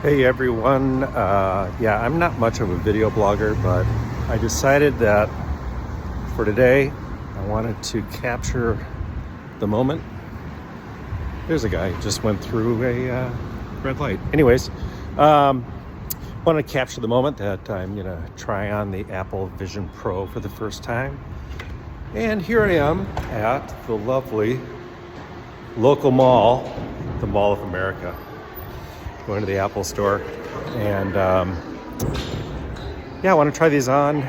Hey everyone, yeah, I'm not much of a video blogger, but I decided that for today I wanted to capture the moment. There's a guy who just went through a red light. Anyways, want to capture the moment that I'm gonna try on the Apple Vision Pro for the first time. And here I am at the lovely local mall, the Mall of America. Going to the Apple store, and yeah, I want to try these on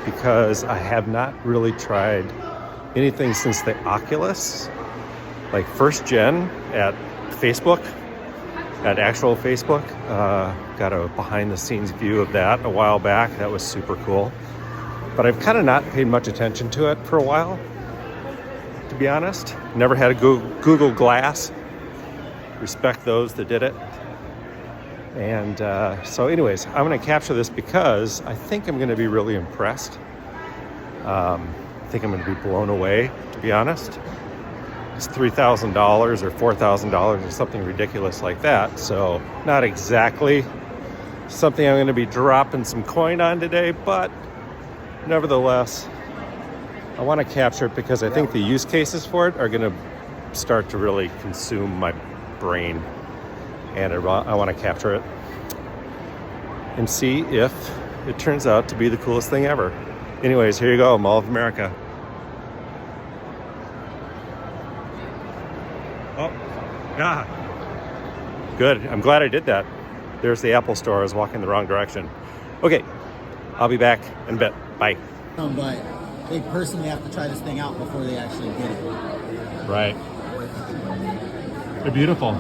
because I have not really tried anything since the Oculus, like first gen at Facebook, at actual Facebook. Got a behind the scenes view of that a while back. That was super cool, but I've kind of not paid much attention to it for a while, to be honest. Never had a Google Glass. Respect those that did it. And so anyways, I'm going to capture this because I think I'm going to be really impressed. I think I'm going to be blown away, to be honest. It's $3,000 or $4,000 or something ridiculous like that. So not exactly something I'm going to be dropping some coin on today, but nevertheless, I want to capture it because I think the use cases for it are going to start to really consume my brain. And I want to capture it and see if it turns out to be the coolest thing ever. Anyways, here you go, Mall of America. Oh, yeah. Good, I'm glad I did that. There's the Apple store, I was walking the wrong direction. Okay, I'll be back in a bit, bye. But they personally have to try this thing out before they actually get it. Right. They're beautiful.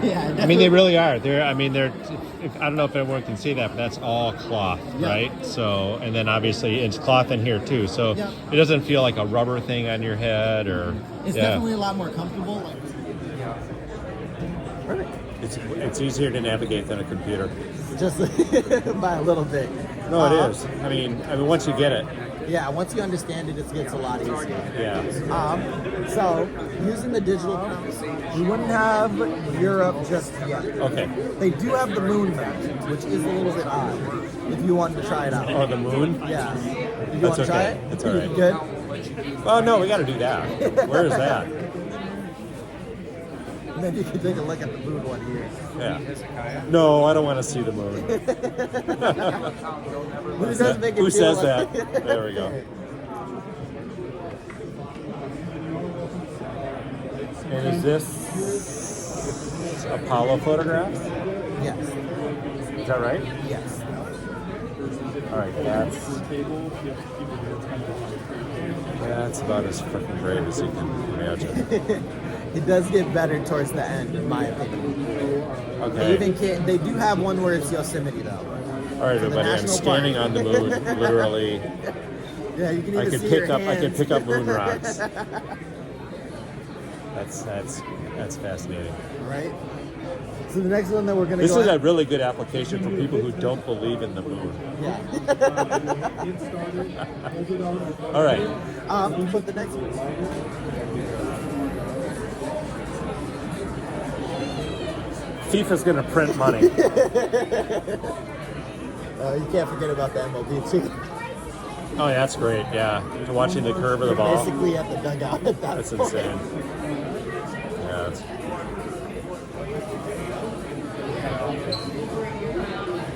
Yeah, I mean, they really are. They're. I don't know if everyone can see that, but that's all cloth, right? So, and then obviously it's cloth in here too. So it doesn't feel like a rubber thing on your head, or it's definitely a lot more comfortable. Perfect. It's easier to navigate than a computer. Just by a little bit. No, it is. I mean, once you get it. Yeah, once you understand it, it gets a lot easier. Yeah. So, using the digital counts, we wouldn't have Europe just yet. Okay. They do have the moon map, which is a little bit odd, if you wanted to try it out. Oh, the moon? Yeah. Did you want to try it? That's all right. Good? Oh, no, we got to do that. Where is that? And then you can take a look at the moon one here. Yeah. No, I don't want to see the moon. Who says that? There we go. And is this Apollo photographs? Yes. Is that right? Yes. All right, that's about as freaking great as you can imagine. It does get better towards the end, in my opinion. Okay. They do have one where it's Yosemite, though. All right, everybody. I'm standing on the moon, literally. Yeah, you can I even can see pick up. I can pick up moon rocks. That's fascinating. Right. So the next one that we're going to This is a really good application for people who don't believe in the moon. Yeah. All right. Put the next one. FIFA's going to print money. You can't forget about the MLB too. Oh, yeah, that's great. Yeah, watching the curve of the ball. Basically at the dugout at that That's point. insane. Yeah.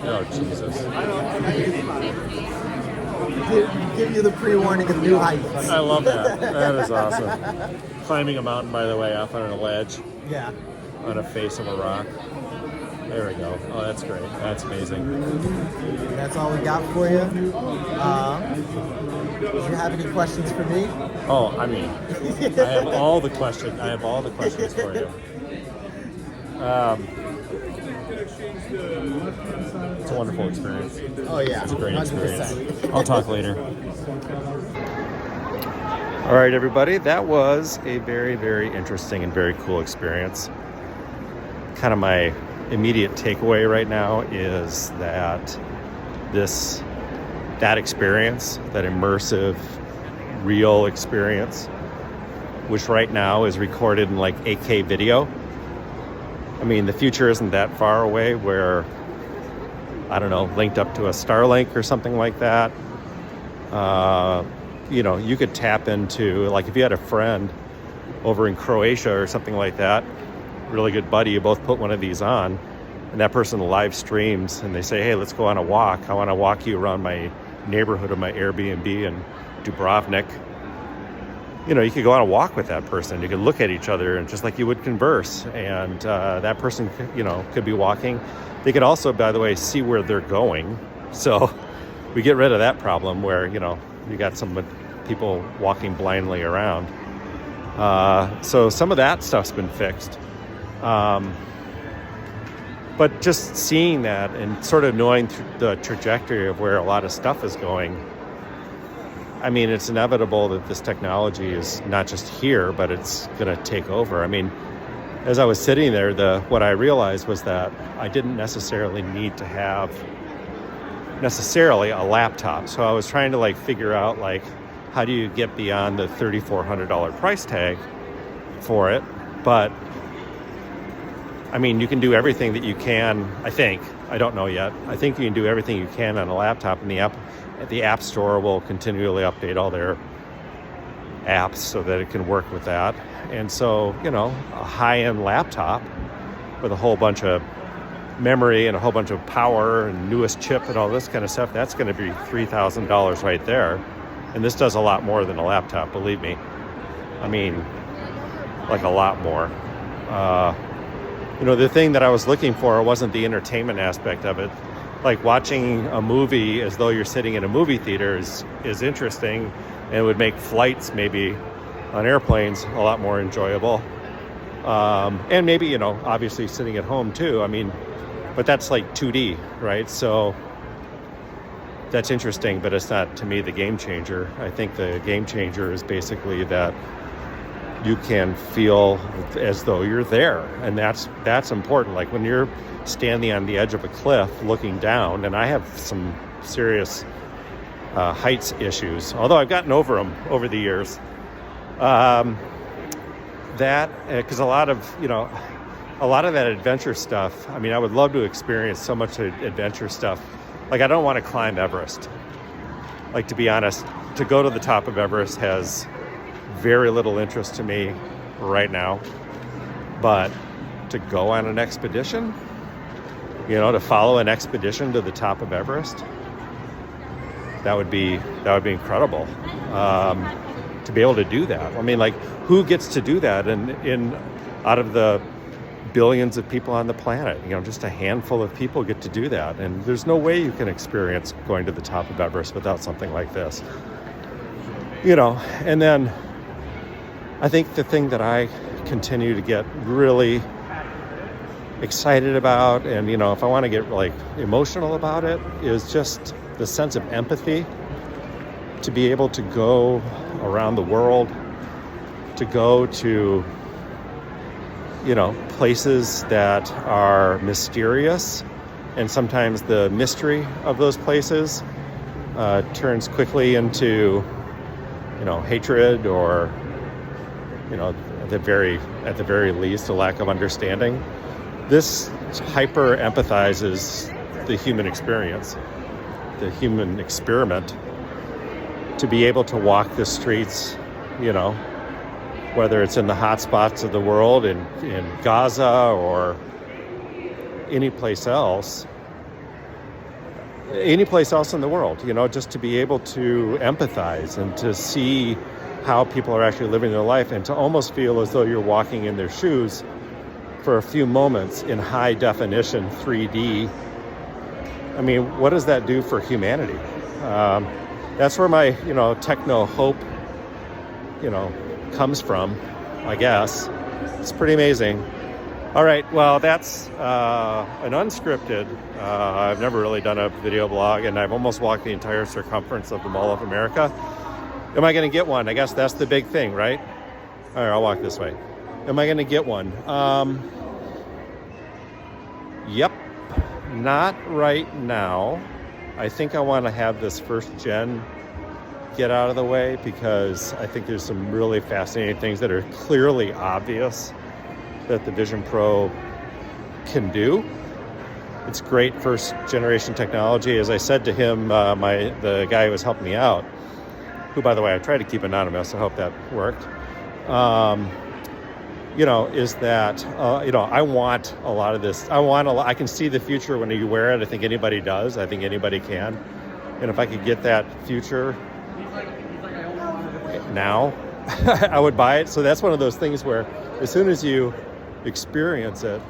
Oh, Jesus. Give you the pre-warning of new heights. I love that. That is awesome. Climbing a mountain, by the way, off on a ledge. Yeah. On a face of a rock. There we go. Oh, that's great. That's amazing. That's all we got for you. Do you have any questions for me? Oh, I mean, I have all the questions. For you. It's a wonderful experience. Oh yeah, it's a great 100%. experience. I'll talk later. All right, everybody. That was a very, very interesting and very cool experience. Kind of my immediate takeaway right now is that that experience, that immersive, real experience, which right now is recorded in like 8K video, I mean, the future isn't that far away where, I don't know, linked up to a Starlink or something like that. You know, you could tap into, like if you had a friend over in Croatia or something like that, really good buddy, you both put one of these on, and that person live streams and they say, hey, let's go on a walk. I want to walk you around my neighborhood of my Airbnb in Dubrovnik. You know, you could go on a walk with that person. You could look at each other and just like you would converse. And that person, you know, could be walking. They could also, by the way, see where they're going. So we get rid of that problem where, you know, you got some people walking blindly around. So some of that stuff's been fixed. But just seeing that and sort of knowing the trajectory of where a lot of stuff is going, I mean, it's inevitable that this technology is not just here, but it's going to take over. I mean, as I was sitting there, what I realized was that I didn't necessarily need to have a laptop. So I was trying to like figure out like, how do you get beyond the $3,400 price tag for it? But I mean, you can do everything that you can, I think. I don't know yet. I think you can do everything you can on a laptop, and the App Store will continually update all their apps so that it can work with that. And so, you know, a high-end laptop with a whole bunch of memory and a whole bunch of power and newest chip and all this kind of stuff, that's going to be $3,000 right there. And this does a lot more than a laptop, believe me. I mean, like a lot more. You know, the thing that I was looking for wasn't the entertainment aspect of it. Like watching a movie as though you're sitting in a movie theater is interesting, and would make flights maybe on airplanes a lot more enjoyable. And maybe, you know, obviously sitting at home too. I mean, but that's like 2D, right? So that's interesting, but it's not, to me, the game changer. I think the game changer is basically that you can feel as though you're there, and that's important. Like when you're standing on the edge of a cliff looking down, and I have some serious heights issues, although I've gotten over them over the years. Because a lot of that adventure stuff, I mean, I would love to experience so much adventure stuff. Like I don't want to climb Everest. Like, to be honest, to go to the top of Everest has very little interest to me right now. But to go on an expedition, you know, to follow an expedition to the top of Everest, that would be incredible. To be able to do that. I mean, like, who gets to do that? And out of the billions of people on the planet, you know, just a handful of people get to do that. And there's no way you can experience going to the top of Everest without something like this. You know, and then I think the thing that I continue to get really excited about, and, you know, if I want to get like emotional about it, is just the sense of empathy. To be able to go around the world, to go to, you know, places that are mysterious, and sometimes the mystery of those places turns quickly into, you know, hatred, or, you know, at the very least, a lack of understanding. This hyper empathizes the human experience, the human experiment. To be able to walk the streets, you know, whether it's in the hot spots of the world, in Gaza or any place else in the world, you know, just to be able to empathize and to see how people are actually living their life, and to almost feel as though you're walking in their shoes for a few moments in high definition 3D. I mean, what does that do for humanity? That's where my, you know, techno hope, you know, comes from, I guess. It's pretty amazing. All right, well, that's an unscripted. I've never really done a video blog, and I've almost walked the entire circumference of the Mall of America. Am I going to get one? I guess that's the big thing, right? All right, I'll walk this way. Am I going to get one? Yep, not right now. I think I want to have this first gen get out of the way, because I think there's some really fascinating things that are clearly obvious that the Vision Pro can do. It's great first generation technology. As I said to him, the guy who was helping me out, who, by the way, I tried to keep anonymous. I hope that worked. Is that, I want a lot of this. I can see the future when you wear it. I think anybody does. I think anybody can. And if I could get that future now, I would buy it. So that's one of those things where as soon as you experience it,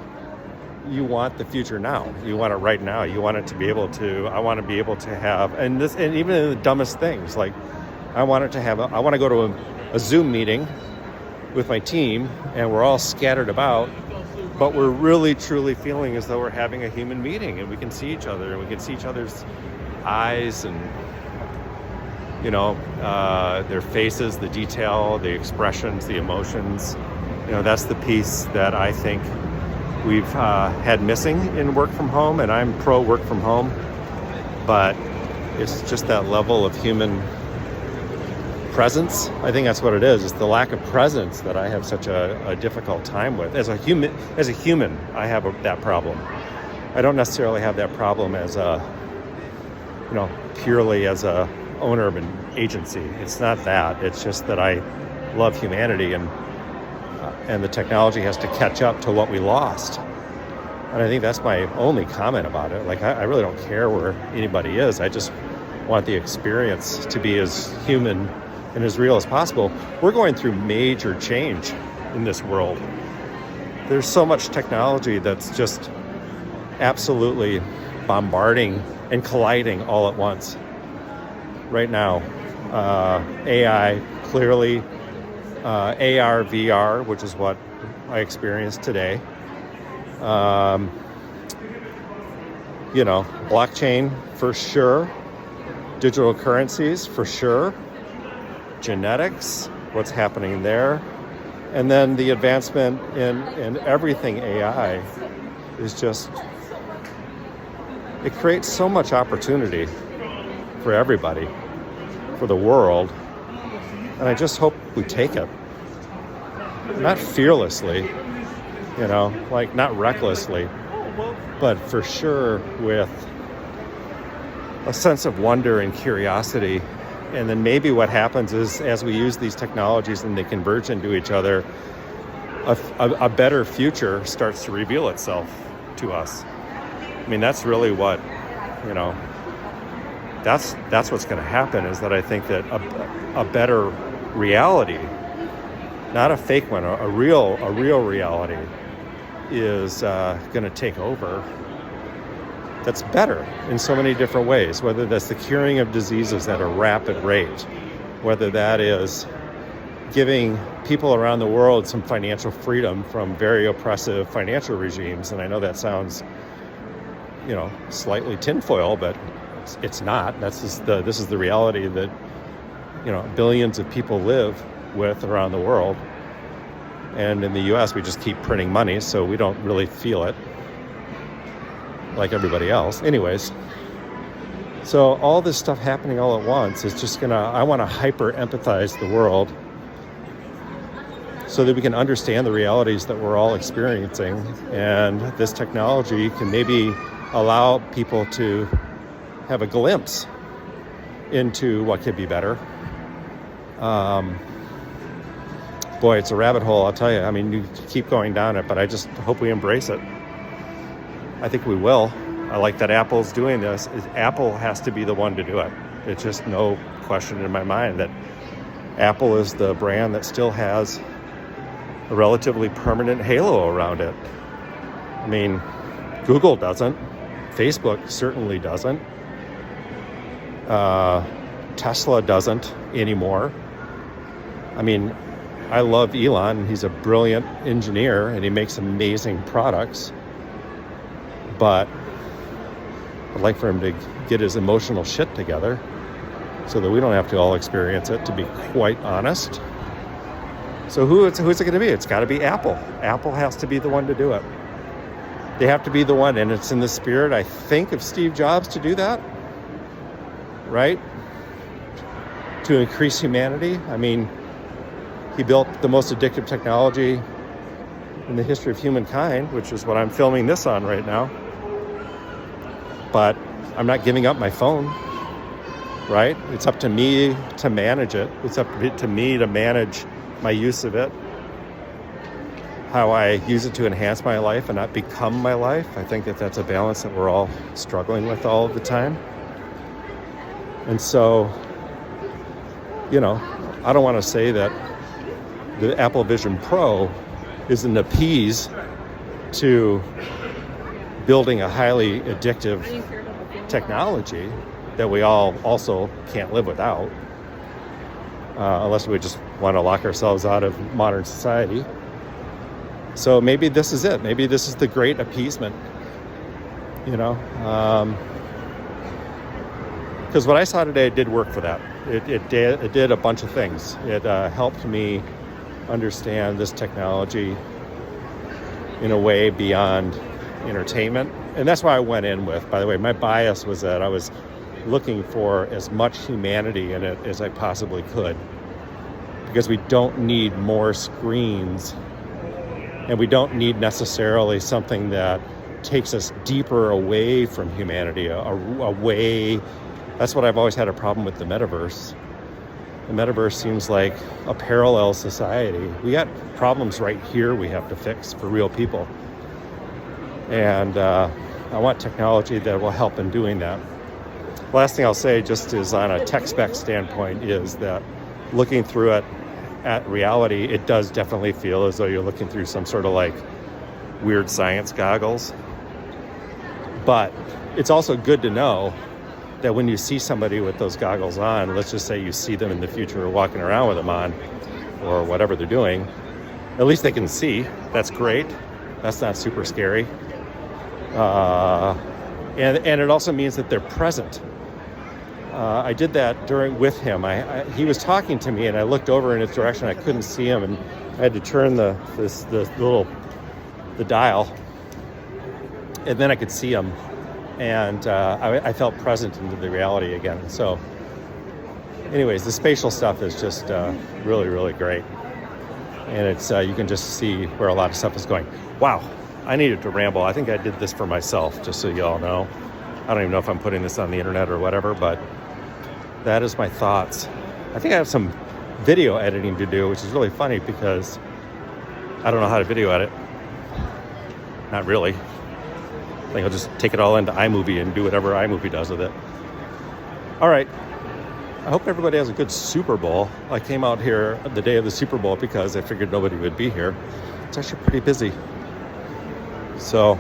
you want the future now. You want it right now. You want it to be able to, I want to be able to have, and even in the dumbest things, like I want to go to a Zoom meeting with my team and we're all scattered about, but we're really truly feeling as though we're having a human meeting and we can see each other and we can see each other's eyes and their faces, the detail, the expressions, the emotions. That's the piece that I think we've had missing in work from home, and I'm pro work from home, but it's just that level of human presence. I think that's what it is. It's the lack of presence that I have such a difficult time with. As a human, I have that problem. I don't necessarily have that problem as purely as a owner of an agency. It's not that. It's just that I love humanity, and the technology has to catch up to what we lost. And I think that's my only comment about it. Like, I really don't care where anybody is. I just want the experience to be as human and as real as possible. We're going through major change in this world. There's so much technology that's just absolutely bombarding and colliding all at once right now. AI, clearly, AR, VR, which is what I experienced today. Blockchain for sure. Digital currencies for sure. Genetics, what's happening there. And then the advancement in everything AI is just, it creates so much opportunity for everybody, for the world. And I just hope we take it. Not fearlessly, not recklessly, but for sure with a sense of wonder and curiosity. And then maybe what happens is, as we use these technologies and they converge into each other, a better future starts to reveal itself to us. I mean, that's really what, that's what's going to happen, is that I think that a better reality, not a fake one, a real reality is going to take over. That's better in so many different ways, whether that's the curing of diseases at a rapid rate, whether that is giving people around the world some financial freedom from very oppressive financial regimes. And I know that sounds, slightly tinfoil, but it's not. This is the reality that, billions of people live with around the world. And in the US, we just keep printing money, so we don't really feel it like everybody else. Anyways, so all this stuff happening all at once is just I want to hyper empathize the world so that we can understand the realities that we're all experiencing. And this technology can maybe allow people to have a glimpse into what could be better. Boy, it's a rabbit hole, I'll tell you. I mean, you keep going down it, but I just hope we embrace it. I think we will. I like that Apple's doing this. Apple has to be the one to do it. It's just no question in my mind that Apple is the brand that still has a relatively permanent halo around it. I mean, Google doesn't. Facebook certainly doesn't. Tesla doesn't anymore. I mean, I love Elon. He's a brilliant engineer and he makes amazing products. But I'd like for him to get his emotional shit together so that we don't have to all experience it, to be quite honest. So who's it going to be? It's got to be Apple. Apple has to be the one to do it. They have to be the one, and it's in the spirit, I think, of Steve Jobs to do that, right? To increase humanity. I mean, he built the most addictive technology in the history of humankind, which is what I'm filming this on right now. But I'm not giving up my phone, right? It's up to me to manage it. It's up to me to manage my use of it, how I use it to enhance my life and not become my life. I think that that's a balance that we're all struggling with all of the time. And so, you know, I don't want to say that the Apple Vision Pro is an appease to building a highly addictive technology that we all also can't live without, unless we just want to lock ourselves out of modern society. So maybe this is it. Maybe this is the great appeasement, you know, because what I saw today did work for that. It did a bunch of things. It helped me understand this technology in a way beyond entertainment. And that's why I went in with, by the way, my bias was that I was looking for as much humanity in it as I possibly could, because we don't need more screens, and we don't need necessarily something that takes us deeper away from humanity, away. That's what I've always had a problem with the metaverse. The metaverse seems like a parallel society. We got problems right here we have to fix for real people. And I want technology that will help in doing that. Last thing I'll say, just is on a tech spec standpoint, is that looking through it at reality, it does definitely feel as though you're looking through some sort of like weird science goggles. But it's also good to know that when you see somebody with those goggles on, let's just say you see them in the future walking around with them on, or whatever they're doing, at least they can see. That's great. That's not super scary. And it also means that they're present. I did that with him. He was talking to me, and I looked over in his direction. I couldn't see him, and I had to turn the dial, and then I could see him, and I felt present into the reality again. So, anyways, the spatial stuff is just really, really great, and it's you can just see where a lot of stuff is going. Wow, I needed to ramble. I think I did this for myself, just so you all know. I don't even know if I'm putting this on the internet or whatever, but that is my thoughts. I think I have some video editing to do, which is really funny because I don't know how to video edit. Not really. I think I'll just take it all into iMovie and do whatever iMovie does with it. All right. I hope everybody has a good Super Bowl. I came out here the day of the Super Bowl because I figured nobody would be here. It's actually pretty busy. So,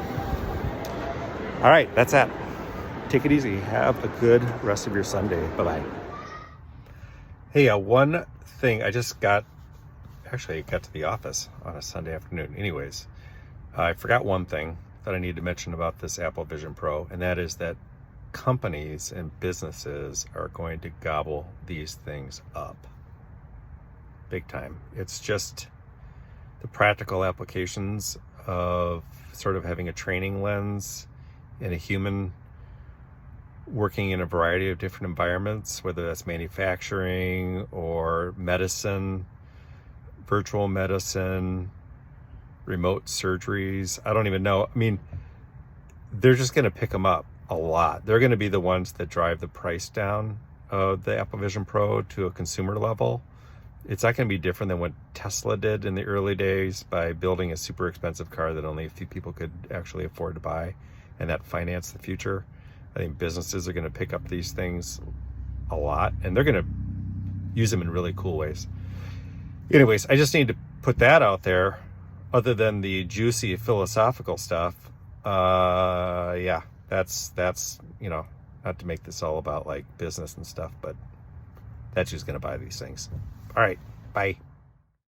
all right, that's that. Take it easy. Have a good rest of your Sunday. Bye-bye. Hey, one thing. I got to the office on a Sunday afternoon. Anyways, I forgot one thing that I need to mention about this Apple Vision Pro, and that is that companies and businesses are going to gobble these things up. Big time. It's just the practical applications of sort of having a training lens and a human working in a variety of different environments, whether that's manufacturing or medicine, virtual medicine, remote surgeries. I don't even know. I mean, they're just going to pick them up a lot. They're going to be the ones that drive the price down of the Apple Vision Pro to a consumer level. It's not going to be different than what Tesla did in the early days by building a super expensive car that only a few people could actually afford to buy, and that financed the future. I think businesses are going to pick up these things a lot, and they're going to use them in really cool ways. Anyways, I just need to put that out there, other than the juicy philosophical stuff. Yeah, that's not to make this all about like business and stuff, but that's who's going to buy these things. All right, bye.